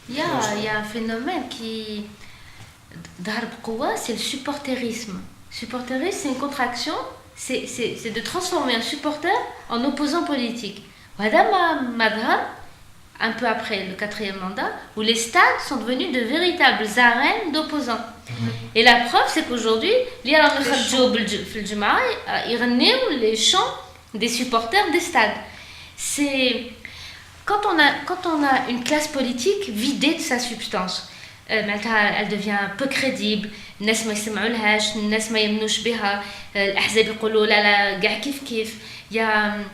Il y a un phénomène qui c'est le supporterisme. Supporterisme, c'est une contraction, c'est de transformer un supporter en opposant politique. Voilà un peu après le quatrième mandat, où les stades sont devenus de véritables arènes d'opposants. Et la preuve, c'est qu'aujourd'hui, il y a les chants des supporters des stades. C'est quand on a une classe politique vidée de sa substance. Elle devient peu crédible. الناس ما يسمعولهاش الناس ما يمنوش بها الأحزاب يقولوا لا لا قاع كيف يا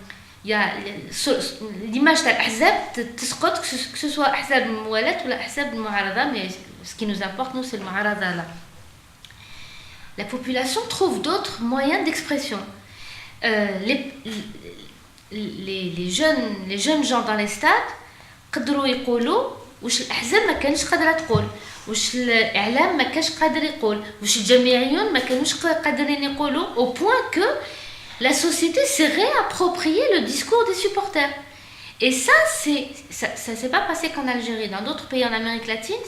l'image تاع الأحزاب تسقط que ce soit أحزاب الموالاة ولا أحزاب المعارضة mais ce qui nous importe nous c'est المعارضة là. La population trouve d'autres moyens d'expression. Les jeunes gens dans les stades قدروا يقولوا واش الأحزاب ما كانش قادرة تقول واش الإعلام ما كانش قادر يقول واش الجمعيون ما كانوش قادرين يقولوا au point que la société s'est réapproprié le discours des supporters. Et ça s'est pas passé qu'en Algérie, dans d'autres pays en Amérique latine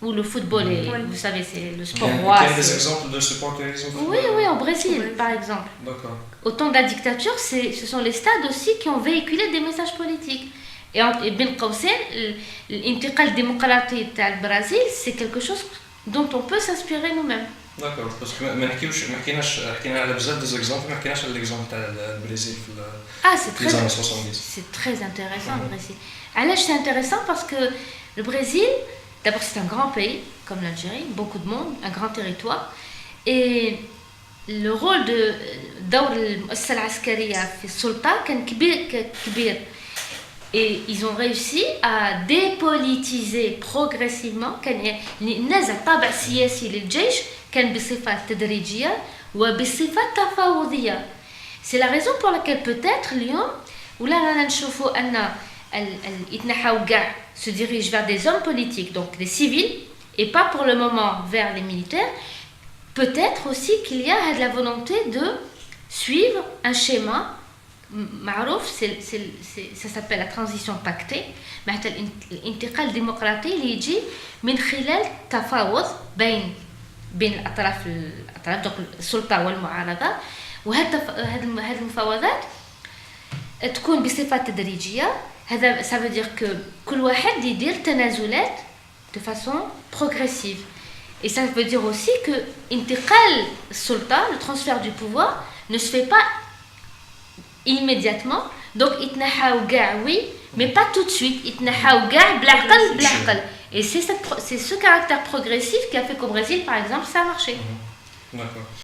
où le football est, vous savez, c'est le sport roi. Il y a des exemples de supporterisme au football. Oui, au Brésil, par exemple. D'accord. Au temps de la dictature, ce sont les stades aussi qui ont véhiculé des messages politiques. Et Ben Qawsen, l'intiqal démocratique du Brésil, c'est quelque chose dont on peut s'inspirer nous-mêmes. D'accord, parce que ما حكينا على بزاف des exemples, ما حكيناش على l'exemple تاع البرازيل في les années 70. C'est très intéressant le Brésil. Alors c'est intéressant parce que le Brésil, d'abord c'est un grand pays comme l'Algérie, beaucoup de monde, un grand territoire, et le rôle de دور المؤسسة العسكرية في السلطة كان كبير. Et ils ont réussi à dépolitiser progressivement. الناس الطابع السياسي للجيش كان بصفة تدريجية وبصفة تفاوضية. C'est la raison pour laquelle peut-être اليوم ولا رانا نشوفوا أن يتنحاو كاع se dirigent vers des hommes politiques, donc des civils, et pas pour le moment vers les militaires. Peut-être aussi qu'il y a de la volonté de suivre un schéma معروف, ça s'appelle la transition pactée. معناتها الانتقال الديمقراطي اللي يجي من خلال تفاوض بين الاطراف دونك السلطه والمعارضه. وهذه المفاوضات تكون بصفه تدريجيه. هذا ça veut dire que كل واحد يدير تنازلات de façon progressive. Et ça veut dire aussi que انتقال السلطه, le transfert du pouvoir, ne se fait pas immédiatement. Donc يتنحاو كاع oui, mais pas tout de suite. يتنحاو كاع بالعقل. Et c'est ce caractère progressif qui a fait qu'au Brésil, par exemple, ça a marché. D'accord.